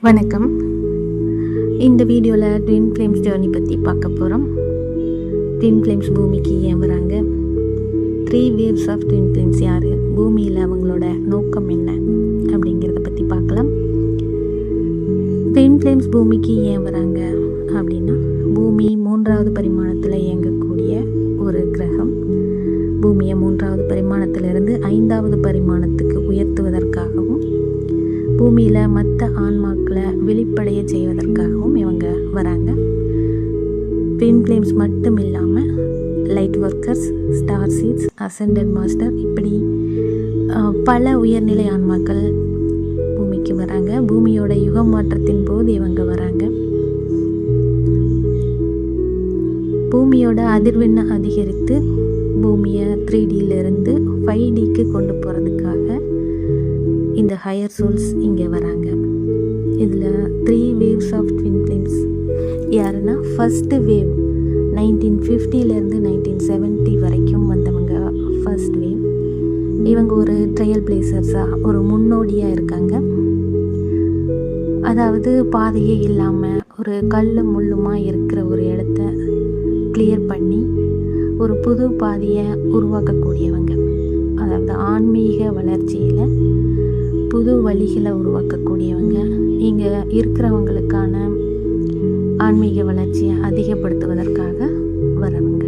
வணக்கம். இந்த வீடியோவில் ட்வின் ஃப்ளேம்ஸ் ஜேர்னி பற்றி பார்க்க போகிறோம். ட்வின் ஃப்ளேம்ஸ் பூமிக்கு ஏன் வராங்க, 3 waves ஆஃப் ட்வின் ஃப்ளேம்ஸ் யார், பூமியில் அவங்களோட நோக்கம் என்ன அப்படிங்கிறத பற்றி பார்க்கலாம். ட்வின் ஃப்ளேம்ஸ் பூமிக்கு ஏன் வராங்க அப்படின்னா, பூமி 3வது பரிமாணத்தில் இயங்கக்கூடிய ஒரு கிரகம். பூமியை 3வது பரிமாணத்திலிருந்து 5வது பரிமாணத்துக்கு உயர்த்துவதற்காகவும் பூமியில் மற்ற ஆன்மாக்களை வெளிப்படைய செய்வதற்காகவும் இவங்க வராங்க. ட்வின் ஃப்ளேம்ஸ் மட்டும் இல்லாமல் light workers, star seeds, ascended master, இப்படி பல உயர்நிலை ஆன்மாக்கள் பூமிக்கு வராங்க. பூமியோட யுக மாற்றத்தின் போது இவங்க வராங்க. பூமியோட அதிர்வெண்ணை அதிகரித்து பூமியை 3Dயிலிருந்து 5Dக்கு கொண்டு போகிறதுக்காக இந்த ஹையர் சோல்ஸ் இங்கே வராங்க. இதில் 3 waves ஆஃப் ட்வின் ஃப்ளேம்ஸ் யாருன்னா, ஃபஸ்ட்டு வேவ் 1950லேருந்து 1970 வரைக்கும் வந்தவங்க ஃபர்ஸ்ட் வேவ். இவங்க ஒரு ட்ரையல் பிளேசர்ஸாக, ஒரு முன்னோடியாக இருக்காங்க. அதாவது பாதையே இல்லாமல் ஒரு கல் முள்ளுமாக இருக்கிற ஒரு இடத்த கிளியர் பண்ணி ஒரு புது பாதையை உருவாக்கக்கூடியவங்க. அதாவது ஆன்மீக வளர்ச்சியில் புது வழிகளை உருவாக்கக்கூடியவங்க. இங்கே இருக்கிறவங்களுக்கான ஆன்மீக வளர்ச்சியை அதிகப்படுத்துவதற்காக வரவங்க.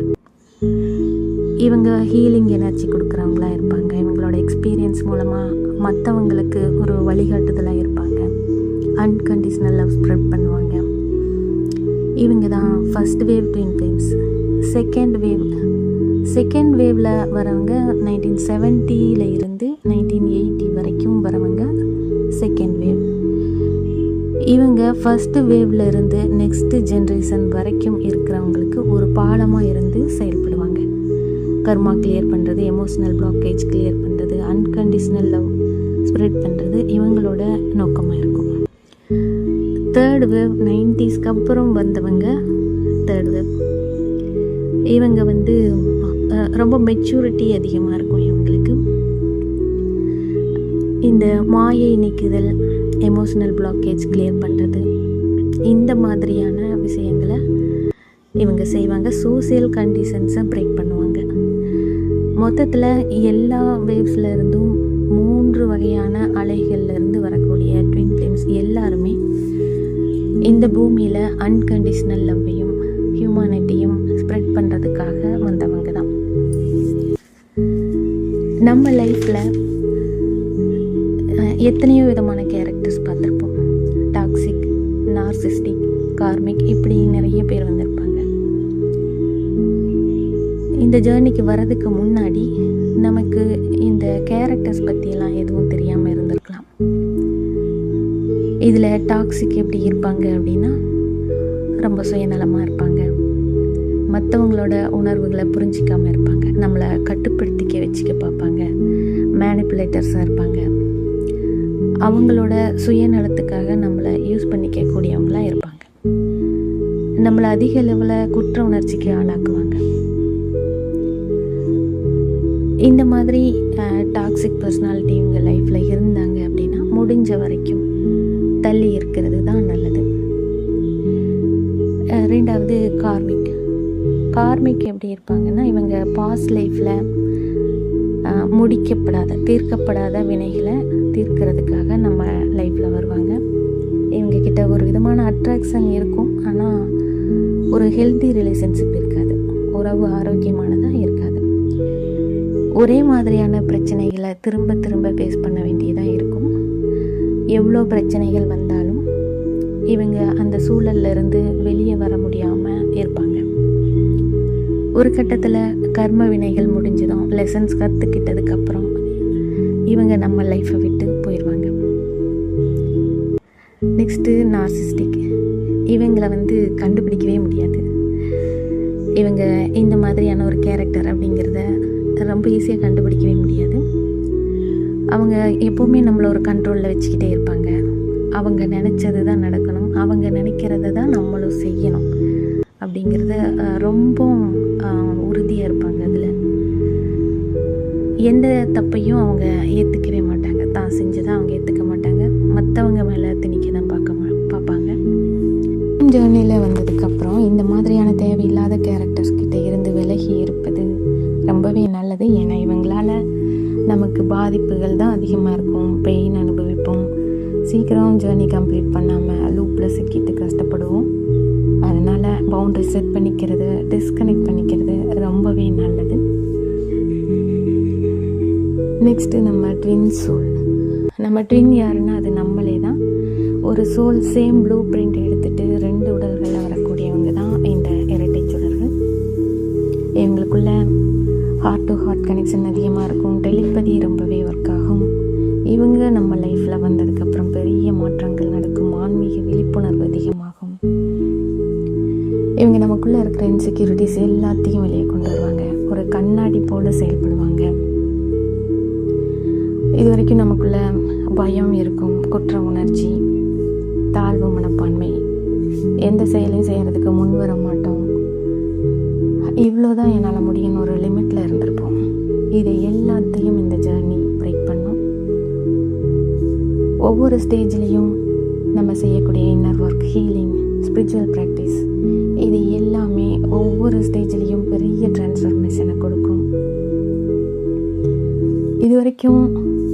இவங்க ஹீலிங் எனர்ஜி கொடுக்குறவங்களா இருப்பாங்க. இவங்களோட எக்ஸ்பீரியன்ஸ் மூலமாக மற்றவங்களுக்கு ஒரு வழிகாட்டுதலாக இருப்பாங்க. அன்கண்டிஷ்னல் லவ் ஸ்ப்ரெட் பண்ணுவாங்க. இவங்க தான் first wave twin flames. Second வேவில் வரவங்க 1970 இருந்து 1980 வரைக்கும் வரவங்க செகண்ட் வேவ். இவங்க ஃபஸ்ட்டு வேவில் இருந்து நெக்ஸ்ட்டு ஜென்ரேஷன் வரைக்கும் இருக்கிறவங்களுக்கு ஒரு பாலமாக இருந்து செயல்படுவாங்க. கர்மா கிளியர் பண்ணுறது, எமோஷ்னல் பிளாக்கேஜ் கிளியர் பண்ணுறது, அன்கண்டிஷ்னல் லவ் ஸ்ப்ரெட் பண்ணுறது இவங்களோட நோக்கமாக இருக்கும். தேர்ட் வேவ் 90ஸ்க்கு அப்புறம் வந்தவங்க தேர்ட் வேவ். இவங்க ரொம்ப மெச்சூரிட்டி அதிகமாக இருக்கும் இவங்களுக்கு. இந்த மாயை நீக்குதல், எமோஷ்னல் பிளாக்கேஜ் கிளியர் பண்ணுறது, இந்த மாதிரியான விஷயங்களை இவங்க செய்வாங்க. சோசியல் கண்டிஷன்ஸை பிரேக் பண்ணுவாங்க. மொத்தத்தில் எல்லா வேவ்ஸில் இருந்தும் 3 வகையான அலைகள்லேருந்து வரக்கூடிய ட்வின் ஃப்ளேம்ஸ் எல்லாருமே இந்த பூமியில் அன்கண்டிஷ்னல் லவ்வையும் ஹியூமனிட்டியும் ஸ்ப்ரெட் பண்ணுறதுக்காக வந்தவங்க தான். நம்ம லைஃப்பில் எத்தனையோ விதமான கேரக்டர்ஸ் பார்த்துருப்போம். டாக்ஸிக், நார்சிஸ்டிக், கார்மிக், இப்படி நிறைய பேர் வந்திருப்பாங்க. இந்த ஜேர்னிக்கு வர்றதுக்கு முன்னாடி நமக்கு இந்த கேரக்டர்ஸ் பற்றியெல்லாம் எதுவும் தெரியாமல் இருந்திருக்கலாம். இதில் டாக்ஸிக் எப்படி இருப்பாங்க அப்படின்னா, ரொம்ப சுயநலமாக இருப்பாங்க, மற்றவங்களோட உணர்வுகளை புரிஞ்சிக்காமல் இருப்பாங்க, நம்மளை கட்டுப்படுத்திக்க வச்சுக்க பார்ப்பாங்க, மேனிப்புலேட்டர்ஸாக இருப்பாங்க, அவங்களோட சுயநலத்துக்காக நம்மளை யூஸ் பண்ணிக்கக்கூடியவங்களாக இருப்பாங்க, நம்மளை அதிக அளவில் குற்ற உணர்ச்சிக்கு ஆளாக்குவாங்க. இந்த மாதிரி டாக்ஸிக் பர்சனாலிட்டி இவங்க லைஃப்பில் இருந்தாங்க அப்படின்னா முடிஞ்ச வரைக்கும் தள்ளி இருக்கிறது தான் நல்லது. ரெண்டாவது கார்மிக் எப்படி இருப்பாங்கன்னா, இவங்க பாஸ்ட் லைஃப்பில் தீர்க்கப்படாத வினைகளை தீர்க்கிறதுக்காக நம்ம லைஃப்பில் வருவாங்க. இவங்கக்கிட்ட ஒரு விதமான அட்ராக்ஷன் இருக்கும், ஆனால் ஒரு ஹெல்த்தி ரிலேஷன்ஷிப் இருக்காது, உறவு ஆரோக்கியமானதாக இருக்காது. ஒரே மாதிரியான பிரச்சனைகளை திரும்ப திரும்ப ஃபேஸ் பண்ண வேண்டியதாக இருக்கும். எவ்வளோ பிரச்சனைகள் வந்தாலும் இவங்க அந்த சூழல்லேருந்து வெளியே வர முடியாமல் இருப்பாங்க. ஒரு கட்டத்தில் கர்ம வினைகள் முடிஞ்சதும், லெசன்ஸ் கற்றுக்கிட்டதுக்கப்புறம் இவங்க நம்ம லைஃப்பை விட்டு போயிடுவாங்க. Next narcissistic. இவங்களை கண்டுபிடிக்கவே முடியாது. இவங்க இந்த மாதிரியான ஒரு கேரக்டர் அப்படிங்கிறத ரொம்ப ஈஸியாக கண்டுபிடிக்கவே முடியாது. அவங்க எப்போவுமே நம்மளை ஒரு கண்ட்ரோலில் வச்சுக்கிட்டே இருப்பாங்க. அவங்க நினச்சது தான் நடக்கணும், அவங்க நினைக்கிறத தான் நம்மளும் செய்யணும் அப்படிங்கிறத ரொம்ப உறுதியாக இருப்பாங்க. அதில் எந்த தப்பையும் அவங்க ஏற்றுக்கவே மாட்டாங்க. தான் செஞ்சதை அவங்க ஏற்றுக்க மாட்டாங்க. மற்றவங்க மேலே திணிக்க தான் பார்க்க ஜேர்னியில் வந்ததுக்கப்புறம் இந்த மாதிரியான தேவையில்லாத கேரக்டர்ஸ் கிட்ட இருந்து விலகி இருப்பது ரொம்பவே நல்லது. ஏன்னா இவங்களால் நமக்கு பாதிப்புகள் தான் அதிகமாக இருக்கும். பெயின் அனுபவிப்போம். சீக்கிரம் ஜேர்னி கம்ப்ளீட் பண்ணாமல் லூப்பில் சிக்கிட்டு கஷ்டப்படுவோம். அதனால் பவுண்டரி செட் பண்ணிக்கிறது, டிஸ்கனெக்ட் பண்ணிக்கிறது ரொம்பவே நல்லது. நெக்ஸ்ட்டு நம்ம ட்வின் சோல். நம்ம ட்வின் யாருன்னா அது நம்மளே தான். ஒரு சோல் சேம் ப்ளூ பிரிண்ட் எடுத்துகிட்டு 2 உடல்களில் வரக்கூடியவங்க தான் இந்த இரட்டை சுடர்கள். இவங்களுக்குள்ள ஹார்ட் டு ஹார்ட் கனெக்ஷன் அதிகமாக இருக்கும். டெலிபதி ரொம்பவே ஒர்க் ஆகும். இவங்க நம்ம லைஃப்பில் வந்ததுக்கப்புறம் பெரிய மாற்றங்கள் நடக்கும். ஆன்மீக விழிப்புணர்வு அதிகமாகும். இவங்க நமக்குள்ளே இருக்கிற இன்செக்யூரிட்டிஸ் எல்லாத்தையும் வெளியே கொண்டு வருவாங்க. ஒரு கண்ணாடி போல் செயல்படுவாங்க. இது வரைக்கும் நமக்குள்ள பயம் இருக்கும், குற்ற உணர்ச்சி, தாழ்வு மனப்பான்மை, எந்த செயலையும் செய்கிறதுக்கு முன் வர மாட்டோம். இவ்வளோதான் என்னால் முடியும்னு ஒரு லிமிட்டில் இருந்திருப்போம். இதை எல்லாத்தையும் இந்த ஜேர்னி பிரேக் பண்ணும். ஒவ்வொரு ஸ்டேஜ்லேயும் நம்ம செய்யக்கூடிய inner work, healing, spiritual practice, இது எல்லாமே ஒவ்வொரு ஸ்டேஜ்லேயும் பெரிய டிரான்ஸ்ஃபர்மேஷனை கொடுக்கும். இது வரைக்கும்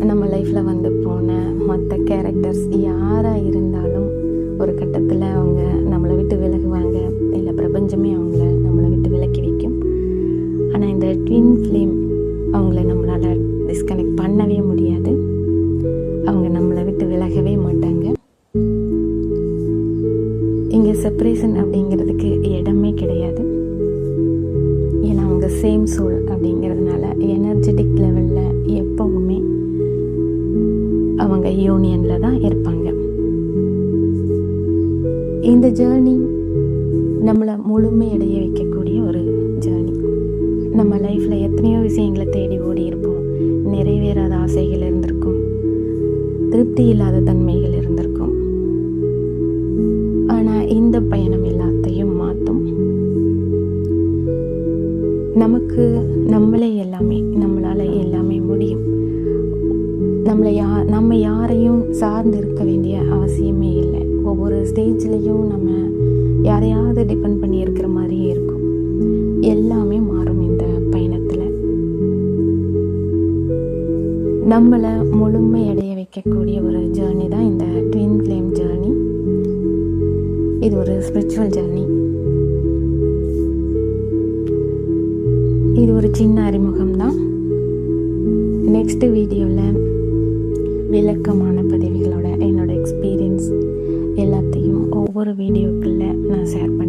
நம்ம லைஃப்பில் வந்து போன மற்ற கேரக்டர்ஸ் யாராக இருந்தாலும் ஒரு கட்டத்தில் அவங்க நம்மளை விட்டு விலகுவாங்க. இல்லை பிரபஞ்சமே அவங்கள நம்மளை விட்டு விலக்கி வைக்கும். ஆனால் இந்த ட்வின் ஃப்ளேம் அவங்கள நம்மளால் டிஸ்கனெக்ட் பண்ணவே முடியாது. அவங்க நம்மளை விட்டு விலகவே மாட்டாங்க. இங்கே செப்பரேஷன் அப்படிங்கிறதுக்கு இடமே கிடையாது. ஏன்னா அவங்க சேம் சோல் அப்படிங்கிறதுனால எனர்ஜெட்டிக் லெவலில் எப்போவுமே அவங்க யூனியனில் தான் இருப்பாங்க. இந்த ஜேர்னி நம்மளை முழுமையடைய வைக்கக்கூடிய ஒரு ஜேர்னி. நம்ம லைஃப்பில் எத்தனையோ விஷயங்களை தேடி ஓடி இருப்போம். நிறைவேறாத ஆசைகள் இருந்திருக்கும், திருப்தி இல்லாத தன்மைகள் இருந்திருக்கும். ஆனால் இந்த பயணம் எல்லாத்தையும் மாற்றும். நமக்கு நம்மளே எல்லாமே, நம்மளால் எல்லாமே முடியும். நம்ம யாரையும் சார்ந்து இருக்க வேண்டிய அவசியமே இல்லை. ஒவ்வொரு ஸ்டேஜ்லேயும் நம்ம யாரையாவது டிபெண்ட் பண்ணி இருக்கிற மாதிரியே இருக்கும். எல்லாமே மாறும் இந்த பயணத்தில். நம்மளை முழுமையடைய வைக்கக்கூடிய ஒரு ஜேர்னி தான் இந்த ட்வின் ஃப்ளேம் ஜேர்னி. இது ஒரு ஸ்பிரிச்சுவல் ஜேர்னி. இது ஒரு சின்ன அறிமுகம் தான். நெக்ஸ்ட் வீடியோவில் விளக்கமான பதிவுகளோட என்னோட எக்ஸ்பீரியன்ஸ் எல்லாத்தையும் ஒவ்வொரு வீடியோக்குள்ளே நான் ஷேர் பண்ணேன்.